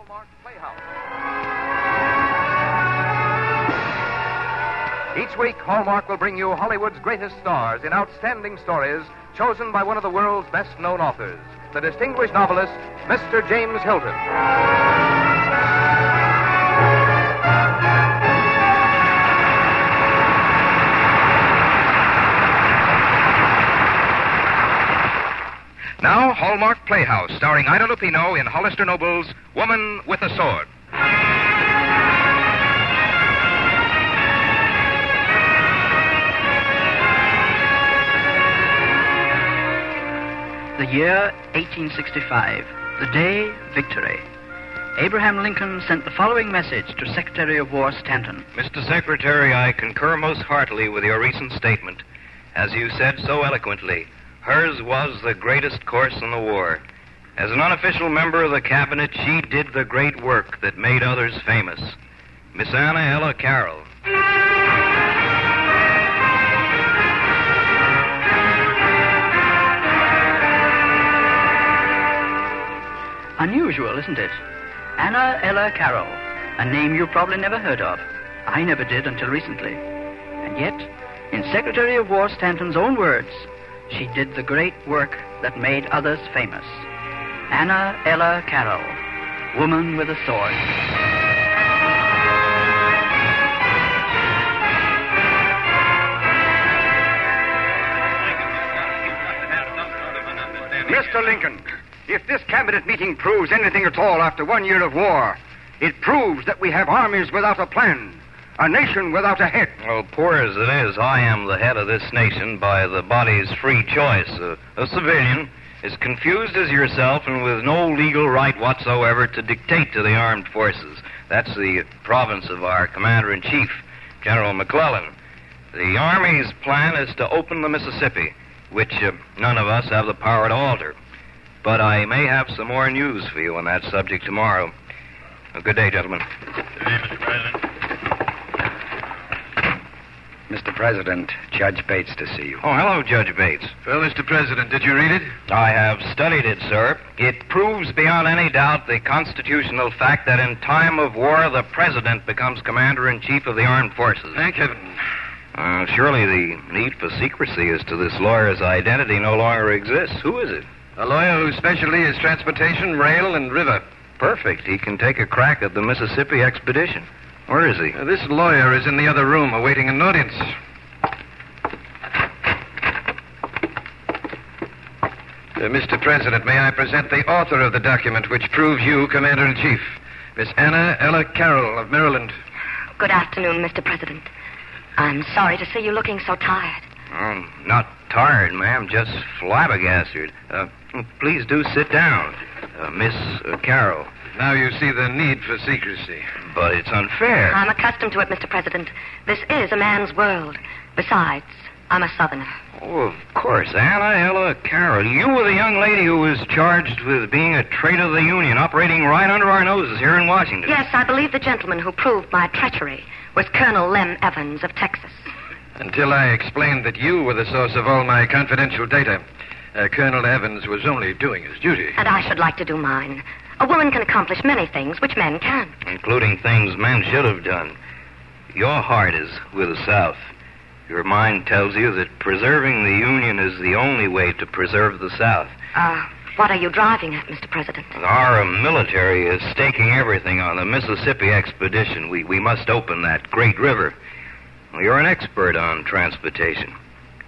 Hallmark Playhouse. Each week, Hallmark will bring you Hollywood's greatest stars in outstanding stories chosen by one of the world's best-known authors, the distinguished novelist, Mr. James Hilton. Now, Hallmark Playhouse, starring Ida Lupino in Hollister Noble's Woman with a Sword. The year 1865, the day victory. Abraham Lincoln sent the following message to Secretary of War Stanton. Mr. Secretary, I concur most heartily with your recent statement. As you said so eloquently, hers was the greatest course in the war. As an unofficial member of the cabinet, she did the great work that made others famous. Miss Anna Ella Carroll. Unusual, isn't it? Anna Ella Carroll, a name you probably never heard of. I never did until recently. And yet, in Secretary of War Stanton's own words, she did the great work that made others famous. Anna Ella Carroll, Woman with a Sword. Mr. Lincoln, if this cabinet meeting proves anything at all after 1 year of war, it proves that we have armies without a plan, a nation without a head. Well, poor as it is, I am the head of this nation by the body's free choice. A civilian, as confused as yourself and with no legal right whatsoever to dictate to the armed forces. That's the province of our Commander-in-Chief, General McClellan. The Army's plan is to open the Mississippi, which none of us have the power to alter. But I may have some more news for you on that subject tomorrow. Good day, gentlemen. Good day, Mr. President. Mr. President, Judge Bates to see you. Oh, hello, Judge Bates. Well, Mr. President, did you read it? I have studied it, sir. It proves beyond any doubt the constitutional fact that in time of war, the President becomes Commander-in-Chief of the Armed Forces. Thank heaven. Surely the need for secrecy as to this lawyer's identity no longer exists. Who is it? A lawyer whose specialty is transportation, rail, and river. Perfect. He can take a crack at the Mississippi expedition. Where is he? This lawyer is in the other room awaiting an audience. Mr. President, may I present the author of the document which proves you Commander-in-Chief, Miss Anna Ella Carroll of Maryland. Good afternoon, Mr. President. I'm sorry to see you looking so tired. I'm not tired, ma'am, just flabbergasted. Please do sit down, Miss Carroll. Now you see the need for secrecy. But it's unfair. I'm accustomed to it, Mr. President. This is a man's world. Besides, I'm a Southerner. Oh, of course, Anna Ella Carroll. You were the young lady who was charged with being a traitor of the Union, operating right under our noses here in Washington. Yes, I believe the gentleman who proved my treachery was Colonel Lem Evans of Texas. Until I explained that you were the source of all my confidential data, Colonel Evans was only doing his duty. And I should like to do mine. A woman can accomplish many things which men can't. Including things men should have done. Your heart is with the South. Your mind tells you that preserving the Union is the only way to preserve the South. What are you driving at, Mr. President? Our military is staking everything on the Mississippi expedition. We must open that great river. Well, you're an expert on transportation.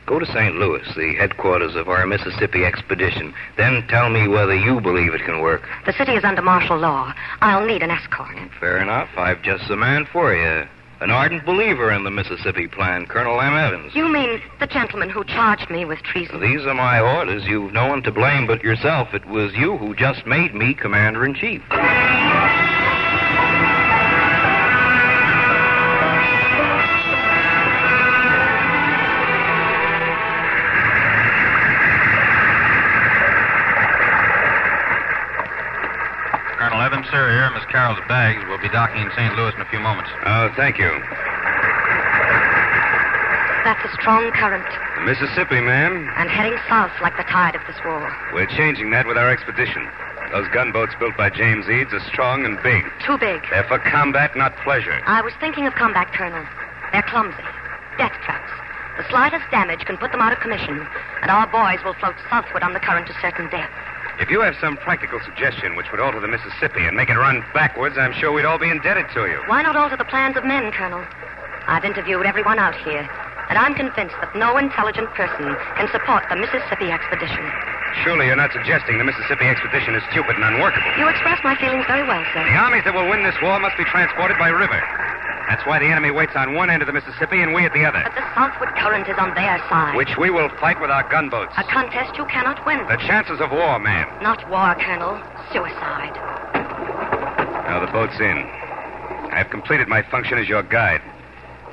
Go to St. Louis, the headquarters of our Mississippi expedition. Then tell me whether you believe it can work. The city is under martial law. I'll need an escort. Fair enough. I've just the man for you. An ardent believer in the Mississippi plan, Colonel Lem Evans. You mean the gentleman who charged me with treason? These are my orders. You've no one to blame but yourself. It was you who just made me Commander-in-Chief. Colonel Evans, sir, here. Miss Carroll's bags will be docking in St. Louis in a few moments. Oh, thank you. That's a strong current. The Mississippi, ma'am. And heading south like the tide of this war. We're changing that with our expedition. Those gunboats built by James Eads are strong and big. Too big. They're for combat, not pleasure. I was thinking of combat, Colonel. They're clumsy. Death traps. The slightest damage can put them out of commission, and our boys will float southward on the current to certain death. If you have some practical suggestion which would alter the Mississippi and make it run backwards, I'm sure we'd all be indebted to you. Why not alter the plans of men, Colonel? I've interviewed everyone out here, and I'm convinced that no intelligent person can support the Mississippi expedition. Surely you're not suggesting the Mississippi expedition is stupid and unworkable. You express my feelings very well, sir. The armies that will win this war must be transported by river. That's why the enemy waits on one end of the Mississippi and we at the other. But the southward current is on their side. Which we will fight with our gunboats. A contest you cannot win. The chances of war, ma'am. Not war, Colonel. Suicide. Now the boat's in. I have completed my function as your guide.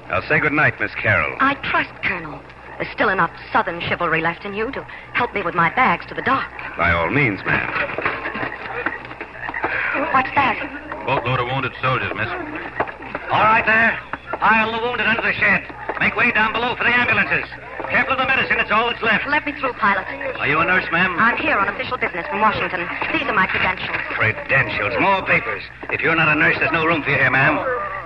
I'll say good night, Miss Carroll. I trust, Colonel. There's still enough southern chivalry left in you to help me with my bags to the dock. By all means, ma'am. What's that? Boatload of wounded soldiers, miss. All right there. Pile the wounded under the shed. Make way down below for the ambulances. Careful of the medicine, it's all that's left. Let me through, pilot. Are you a nurse, ma'am? I'm here on official business from Washington. These are my credentials. Credentials, more papers. If you're not a nurse, there's no room for you here, ma'am.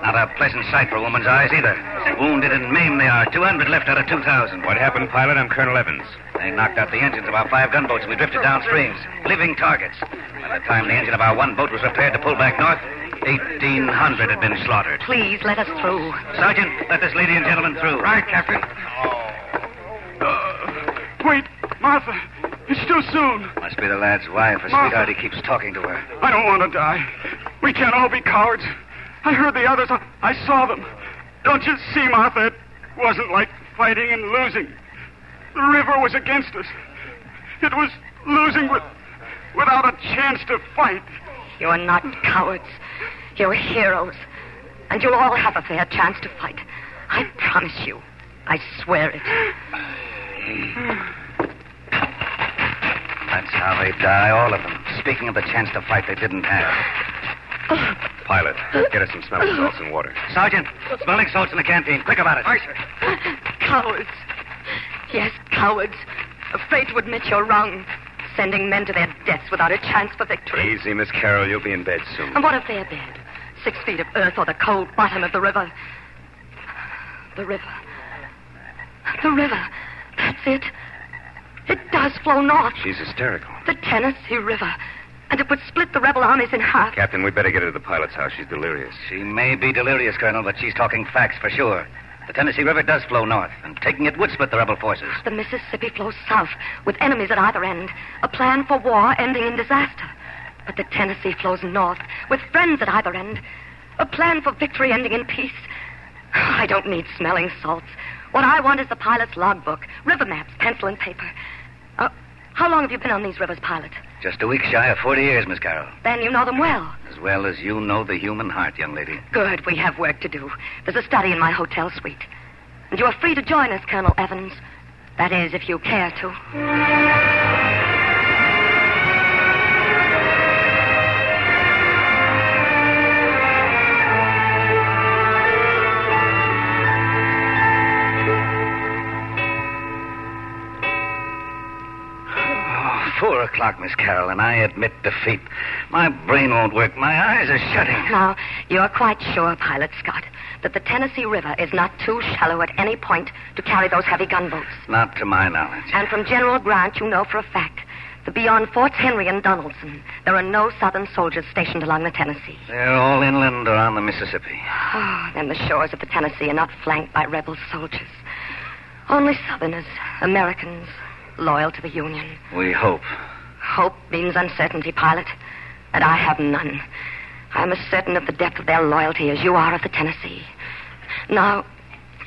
Not a pleasant sight for a woman's eyes, either. Wounded and maimed they are. 200 left out of 2,000. What happened, pilot? I'm Colonel Evans. They knocked out the engines of our 5 gunboats. We drifted downstream. Living targets. By the time the engine of our 1 boat was repaired to pull back north, 1,800 had been slaughtered. Please, let us through. Sergeant, let this lady and gentleman through. Right, Captain. Wait, Martha. It's too soon. Must be the lad's wife. Her sweetheart, he keeps talking to her. I don't want to die. We can't all be cowards. I heard the others. I saw them. Don't you see, Martha? It wasn't like fighting and losing. The river was against us. It was losing without a chance to fight. You're not cowards. You're heroes. And you'll all have a fair chance to fight. I promise you. I swear it. That's how they die, all of them. Speaking of the chance to fight they didn't have. Pilot, get us some smelling salts and water. Sergeant, smelling salts in the canteen. Quick about it. Aye, sir. Cowards. Yes, cowards. Afraid to admit you're wrong. Sending men to their deaths without a chance for victory. Easy, Miss Carroll. You'll be in bed soon. And what if they're dead? 6 feet of earth or the cold bottom of the river? The river. The river. That's it. It does flow north. She's hysterical. The Tennessee River. And it would split the rebel armies in half. Captain, we'd better get her to the pilot's house. She's delirious. She may be delirious, Colonel, but she's talking facts for sure. The Tennessee River does flow north, and taking it would split the rebel forces. The Mississippi flows south, with enemies at either end. A plan for war ending in disaster. But the Tennessee flows north, with friends at either end. A plan for victory ending in peace. I don't need smelling salts. What I want is the pilot's logbook, river maps, pencil and paper. How long have you been on these rivers, pilot? Just a week shy of 40 years, Miss Carroll. Then you know them well. As well as you know the human heart, young lady. Good, we have work to do. There's a study in my hotel suite. And you are free to join us, Colonel Evans. That is, if you care to. Oh, 4 o'clock, Miss Carroll, and I admit defeat. My brain won't work. My eyes are shutting. Now, you're quite sure, Pilot Scott, that the Tennessee River is not too shallow at any point to carry those heavy gunboats? Not to my knowledge. And from General Grant, you know for a fact that beyond Forts Henry and Donaldson, there are no Southern soldiers stationed along the Tennessee. They're all inland or on the Mississippi. Oh, then the shores of the Tennessee are not flanked by rebel soldiers. Only Southerners, Americans, loyal to the Union. We hope. Hope means uncertainty, Pilot, and I have none. I'm as certain of the depth of their loyalty as you are of the Tennessee. Now,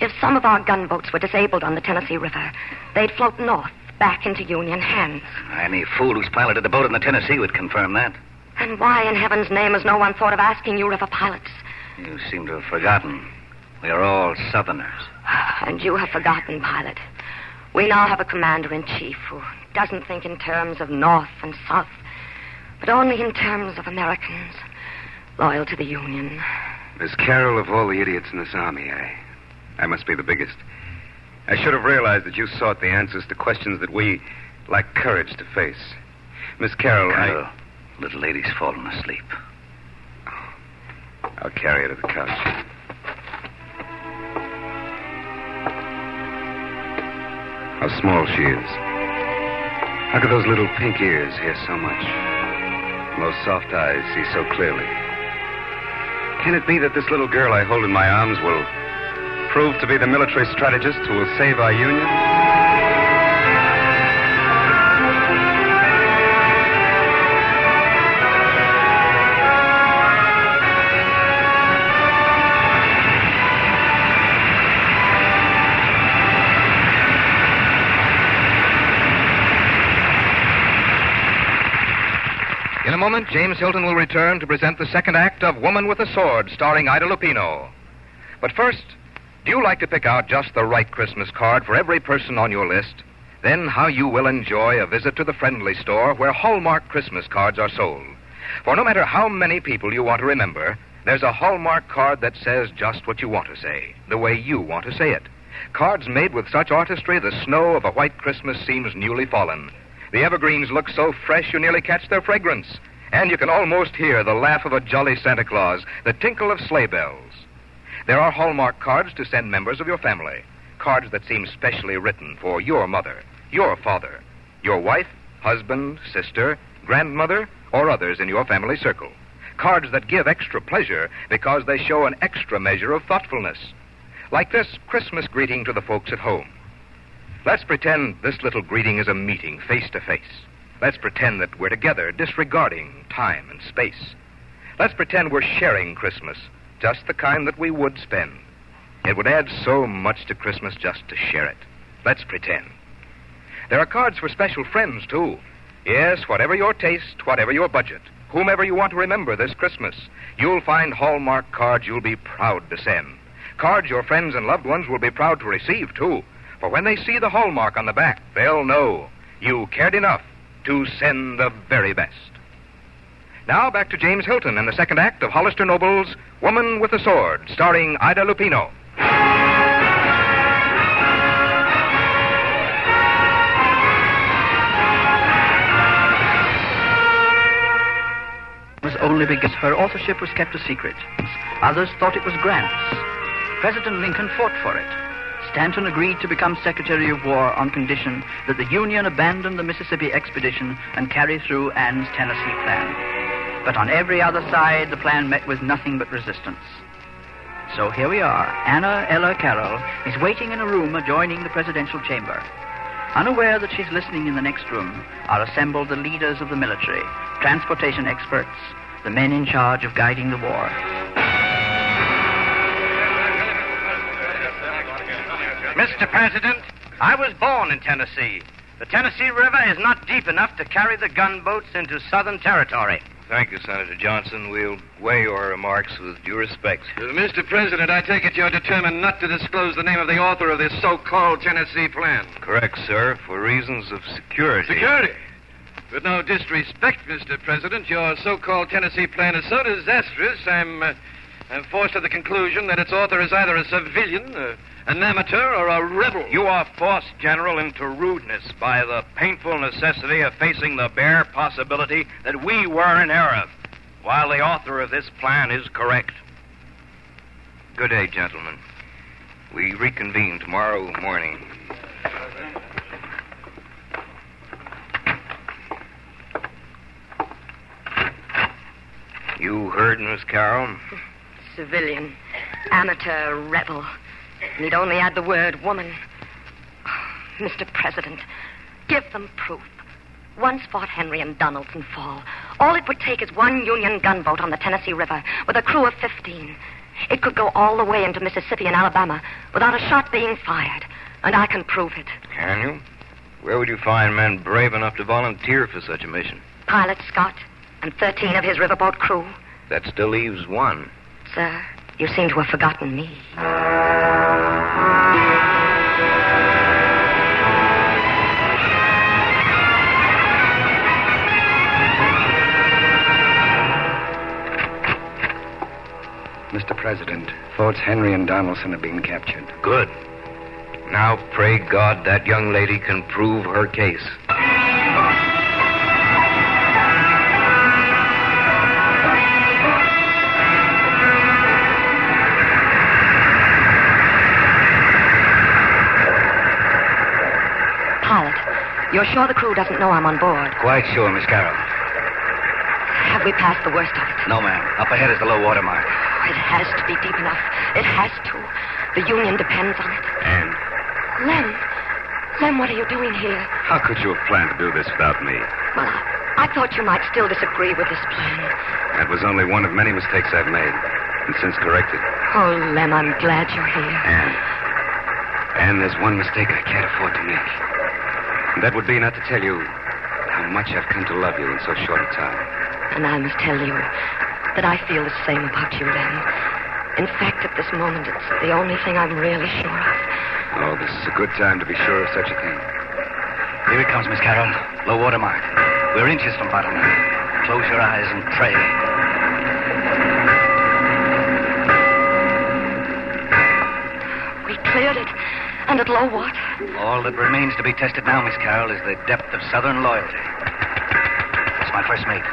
if some of our gunboats were disabled on the Tennessee River, they'd float north, back into Union hands. Any fool who's piloted a boat in the Tennessee would confirm that. And why in heaven's name has no one thought of asking you river pilots? You seem to have forgotten. We are all Southerners. And you have forgotten, Pilot. We now have a commander-in-chief who doesn't think in terms of North and South, but only in terms of Americans, loyal to the Union. Miss Carroll, of all the idiots in this army, I must be the biggest. I should have realized that you sought the answers to questions that we lack courage to face. Miss Carroll, Colonel, Little lady's fallen asleep. I'll carry her to the couch. How small she is. How could those little pink ears hear so much? And those soft eyes see so clearly? Can it be that this little girl I hold in my arms will prove to be the military strategist who will save our Union? In a moment, James Hilton will return to present the second act of Woman with a Sword, starring Ida Lupino. But first, do you like to pick out just the right Christmas card for every person on your list? Then how you will enjoy a visit to the friendly store where Hallmark Christmas cards are sold. For no matter how many people you want to remember, there's a Hallmark card that says just what you want to say, the way you want to say it. Cards made with such artistry, the snow of a white Christmas seems newly fallen. The evergreens look so fresh you nearly catch their fragrance. And you can almost hear the laugh of a jolly Santa Claus, the tinkle of sleigh bells. There are Hallmark cards to send members of your family. Cards that seem specially written for your mother, your father, your wife, husband, sister, grandmother, or others in your family circle. Cards that give extra pleasure because they show an extra measure of thoughtfulness. Like this Christmas greeting to the folks at home. Let's pretend this little greeting is a meeting face to face. Let's pretend that we're together, disregarding time and space. Let's pretend we're sharing Christmas, just the kind that we would spend. It would add so much to Christmas just to share it. Let's pretend. There are cards for special friends, too. Yes, whatever your taste, whatever your budget, whomever you want to remember this Christmas, you'll find Hallmark cards you'll be proud to send. Cards your friends and loved ones will be proud to receive, too. For when they see the Hallmark on the back, they'll know you cared enough to send the very best. Now back to James Hilton in the second act of Hollister Noble's Woman with a Sword, starring Ida Lupino. It was only because her authorship was kept a secret. Others thought it was Grant's. President Lincoln fought for it. Stanton agreed to become Secretary of War on condition that the Union abandon the Mississippi expedition and carry through Anne's Tennessee plan. But on every other side, the plan met with nothing but resistance. So here we are. Anna Ella Carroll is waiting in a room adjoining the presidential chamber. Unaware that she's listening in the next room are assembled the leaders of the military, transportation experts, the men in charge of guiding the war. Mr. President, I was born in Tennessee. The Tennessee River is not deep enough to carry the gunboats into Southern territory. Thank you, Senator Johnson. We'll weigh your remarks with due respect. Mr. President, I take it you're determined not to disclose the name of the author of this so-called Tennessee plan. Correct, sir, for reasons of security. Security? With no disrespect, Mr. President, your so-called Tennessee plan is so disastrous, I'm forced to the conclusion that its author is either a civilian, an amateur, or a rebel. You are forced, General, into rudeness by the painful necessity of facing the bare possibility that we were in error, while the author of this plan is correct. Good day, gentlemen. We reconvene tomorrow morning. You heard, Miss Carroll? Civilian, amateur, rebel. Need only add the word woman. Oh, Mr. President, give them proof. Once fought Henry and Donaldson fall. All it would take is one Union gunboat on the Tennessee River with a crew of 15. It could go all the way into Mississippi and Alabama without a shot being fired. And I can prove it. Can you? Where would you find men brave enough to volunteer for such a mission? Pilot Scott and 13 of his riverboat crew. That still leaves one. Sir, you seem to have forgotten me. Mr. President, Forts Henry and Donaldson have been captured. Good. Now pray God that young lady can prove her case. You're sure the crew doesn't know I'm on board? Quite sure, Miss Carroll. Have we passed the worst of it? No, ma'am. Up ahead is the low water mark. It has to be deep enough. It has to. The Union depends on it. And? Lem, what are you doing here? How could you have planned to do this without me? Well, I thought you might still disagree with this plan. That was only one of many mistakes I've made, and since corrected. Oh, Lem, I'm glad you're here. And there's one mistake I can't afford to make. And that would be not to tell you how much I've come to love you in so short a time. And I must tell you that I feel the same about you, Lem. In fact, at this moment, it's the only thing I'm really sure of. Oh, this is a good time to be sure of such a thing. Here it comes, Miss Carroll. Low water mark. We're inches from bottom. Close your eyes and pray. We cleared it, and at low water. All that remains to be tested now, Miss Carroll, is the depth of Southern loyalty. That's my first mate.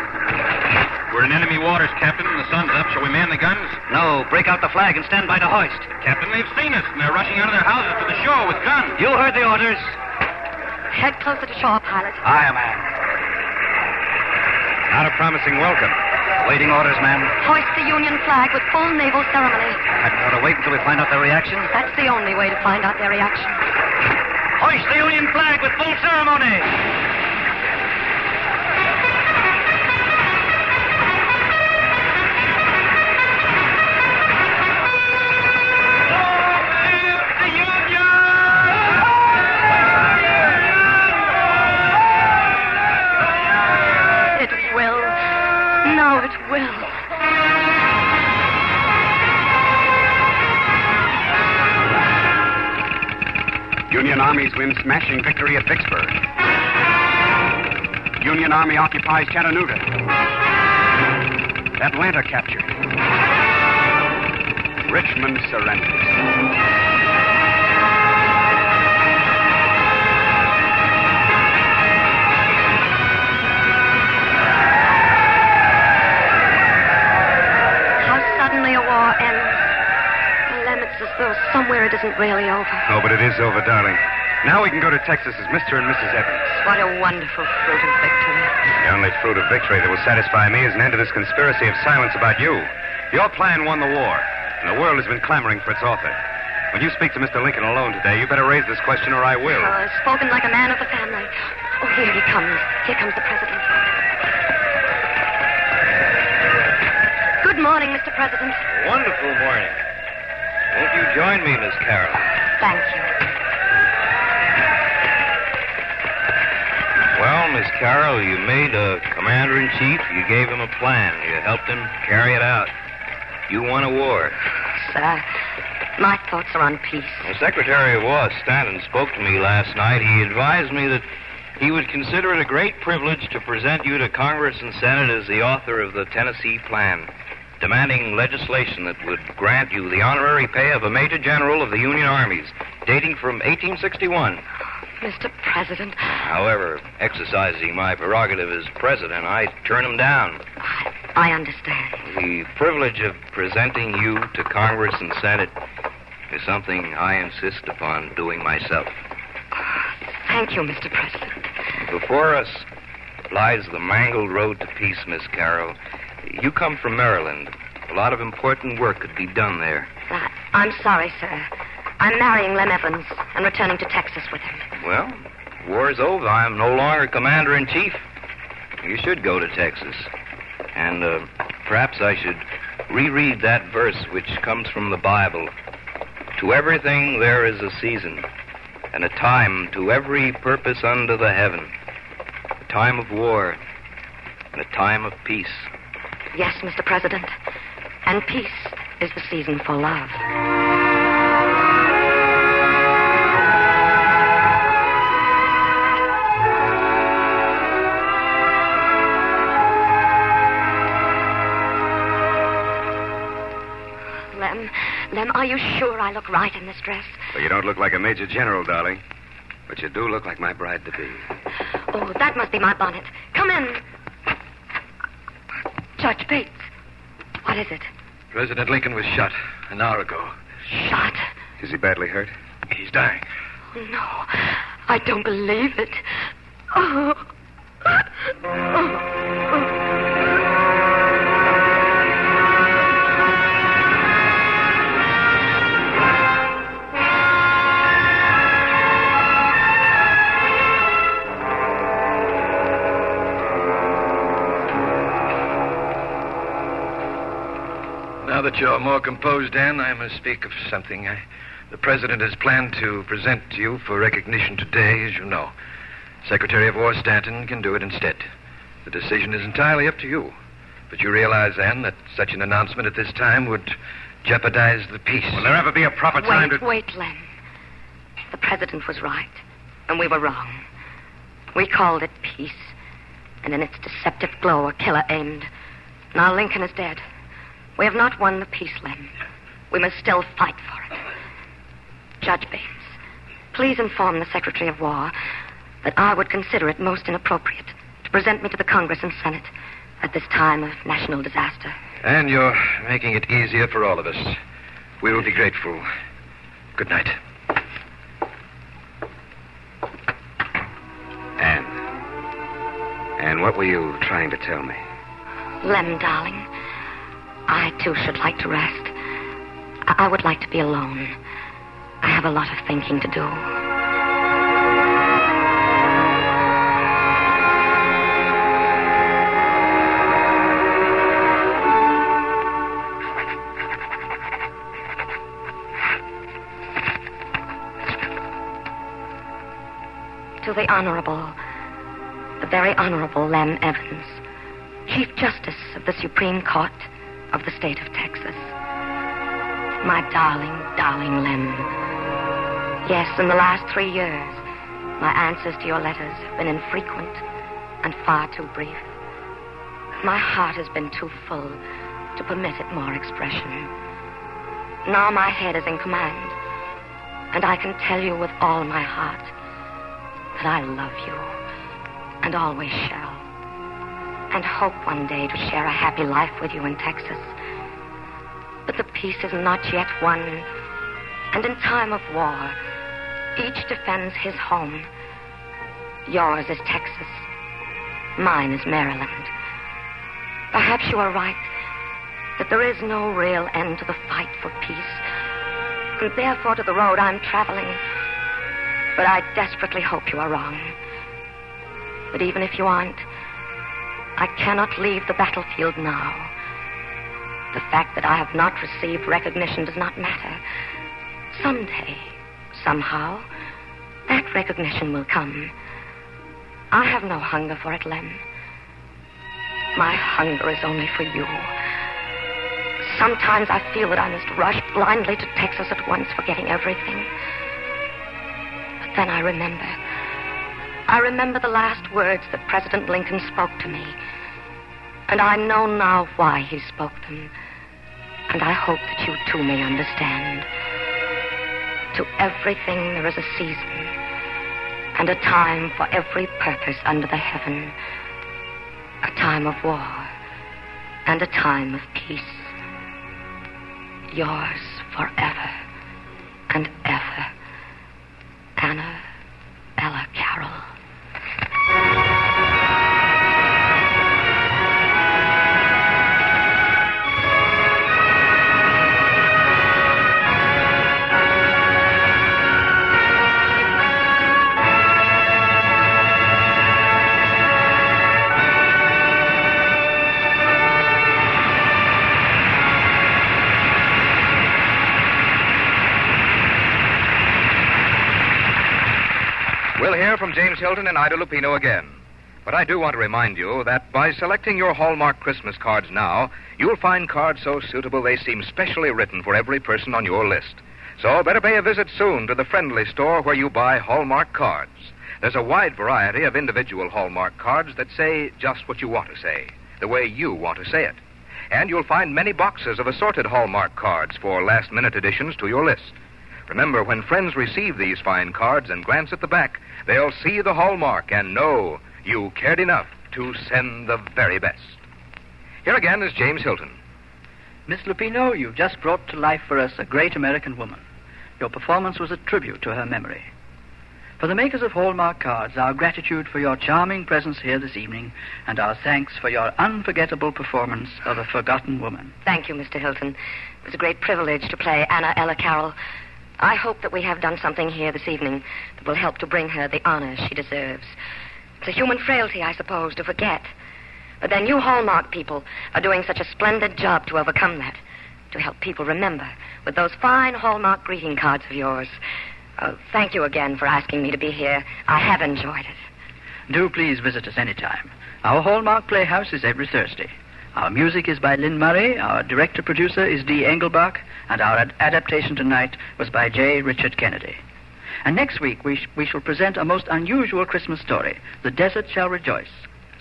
We're in enemy waters, Captain, and the sun's up. Shall we man the guns? No, break out the flag and stand by the hoist. Captain, they've seen us, and they're rushing out of their houses to the shore with guns. You heard the orders. Head closer to shore, pilot. Aye, ma'am. Not a promising welcome. Waiting orders, ma'am. Hoist the Union flag with full naval ceremony. Hadn't ought to wait until we find out their reaction. That's the only way to find out their reaction. Hoist the Union flag with full ceremony. Union armies win smashing victory at Vicksburg. Union army occupies Chattanooga. Atlanta captured. Richmond surrenders. How suddenly a war ends. It's as though somewhere it isn't really over. Oh, but it is over, darling. Now we can go to Texas as Mr. and Mrs. Evans. What a wonderful fruit of victory. The only fruit of victory that will satisfy me is an end to this conspiracy of silence about you. Your plan won the war, and the world has been clamoring for its author. When you speak to Mr. Lincoln alone today, you better raise this question or I will. Spoken like a man of the family. Oh, here he comes. Here comes the president. Good morning, Mr. President. Wonderful morning. Won't you join me, Miss Carroll? Thank you. Well, Miss Carroll, you made a commander-in-chief. You gave him a plan. You helped him carry it out. You won a war. Sir, my thoughts are on peace. The Secretary of War, Stanton, spoke to me last night. He advised me that he would consider it a great privilege to present you to Congress and Senate as the author of the Tennessee Plan, demanding legislation that would grant you the honorary pay of a Major General of the Union Armies, dating from 1861. Mr. President. However, exercising my prerogative as president, I turn him down. I understand. The privilege of presenting you to Congress and Senate is something I insist upon doing myself. Thank you, Mr. President. Before us lies the mangled road to peace, Miss Carroll. You come from Maryland. A lot of important work could be done there. I'm sorry, sir. I'm marrying Lem Evans and returning to Texas with him. Well, war's over. I'm no longer commander-in-chief. You should go to Texas. And perhaps I should reread that verse which comes from the Bible. To everything there is a season, and a time to every purpose under the heaven. A time of war, and a time of peace. Yes, Mr. President. And peace is the season for love. Lem, are you sure I look right in this dress? Well, you don't look like a major general, darling. But you do look like my bride-to-be. Oh, that must be my bonnet. Come in. Judge Bates. What is it? President Lincoln was shot an hour ago. Shot? Is he badly hurt? He's dying. No, I don't believe it. Now that you're more composed, Anne, I must speak of something. The President has planned to present to you for recognition today, as you know. Secretary of War Stanton can do it instead. The decision is entirely up to you. But you realize, Anne, that such an announcement at this time would jeopardize the peace. Will there ever be a proper time to... Wait, Lem. The President was right, and we were wrong. We called it peace, and in its deceptive glow, a killer aimed. Now Lincoln is dead. We have not won the peace, Lem. We must still fight for it. Judge Baines, please inform the Secretary of War that I would consider it most inappropriate to present me to the Congress and Senate at this time of national disaster. And you're making it easier for all of us. We will be grateful. Good night. Anne, what were you trying to tell me? Lem, darling, I too should like to rest. I would like to be alone. I have a lot of thinking to do. To the very Honorable Lem Evans, Chief Justice of the Supreme Court of the state of Texas. My darling, darling Lem. Yes, in the last 3 years, my answers to your letters have been infrequent and far too brief. My heart has been too full to permit it more expression. Now my head is in command, and I can tell you with all my heart that I love you and always shall, and hope one day to share a happy life with you in Texas. But the peace is not yet won, and in time of war, each defends his home. Yours is Texas. Mine is Maryland. Perhaps you are right that there is no real end to the fight for peace, and therefore to the road I'm traveling. But I desperately hope you are wrong. But even if you aren't, I cannot leave the battlefield now. The fact that I have not received recognition does not matter. Someday, somehow, that recognition will come. I have no hunger for it, Lem. My hunger is only for you. Sometimes I feel that I must rush blindly to Texas at once, forgetting everything. But then I remember. I remember the last words that President Lincoln spoke to me. And I know now why he spoke them. And I hope that you too may understand. To everything there is a season, and a time for every purpose under the heaven. A time of war, and a time of peace. Yours forever and ever, Anna Ella Carroll. We'll hear from James Hilton and Ida Lupino again. But I do want to remind you that by selecting your Hallmark Christmas cards now, you'll find cards so suitable they seem specially written for every person on your list. So better pay a visit soon to the friendly store where you buy Hallmark cards. There's a wide variety of individual Hallmark cards that say just what you want to say, the way you want to say it. And you'll find many boxes of assorted Hallmark cards for last-minute additions to your list. Remember, when friends receive these fine cards and glance at the back, they'll see the hallmark and know you cared enough to send the very best. Here again is James Hilton. Miss Lupino, you've just brought to life for us a great American woman. Your performance was a tribute to her memory. For the makers of Hallmark cards, our gratitude for your charming presence here this evening, and our thanks for your unforgettable performance of A Forgotten Woman. Thank you, Mr. Hilton. It was a great privilege to play Anna Ella Carroll. I hope that we have done something here this evening that will help to bring her the honor she deserves. It's a human frailty, I suppose, to forget. But then you Hallmark people are doing such a splendid job to overcome that, to help people remember with those fine Hallmark greeting cards of yours. Thank you again for asking me to be here. I have enjoyed it. Do please visit us anytime. Our Hallmark Playhouse is every Thursday. Our music is by Lynn Murray, our director-producer is Dee Engelbach, and our adaptation tonight was by J. Richard Kennedy. And next week we shall present a most unusual Christmas story, The Desert Shall Rejoice,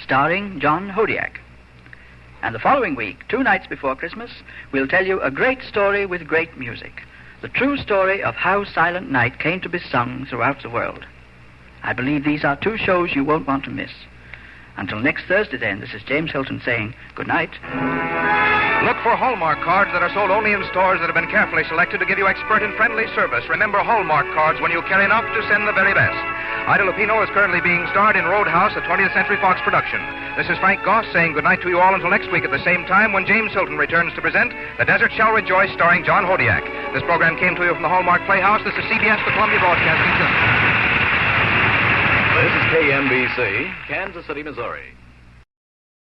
starring John Hodiak. And the following week, 2 nights before Christmas, we'll tell you a great story with great music. The true story of how Silent Night came to be sung throughout the world. I believe these are 2 shows you won't want to miss. Until next Thursday, then, this is James Hilton saying good night. Look for Hallmark cards that are sold only in stores that have been carefully selected to give you expert and friendly service. Remember Hallmark cards when you carry enough to send the very best. Ida Lupino is currently being starred in Roadhouse, a 20th Century Fox production. This is Frank Goss saying good night to you all until next week at the same time when James Hilton returns to present The Desert Shall Rejoice, starring John Hodiak. This program came to you from the Hallmark Playhouse. This is CBS, the Columbia Broadcasting System. This is KNBC, Kansas City, Missouri.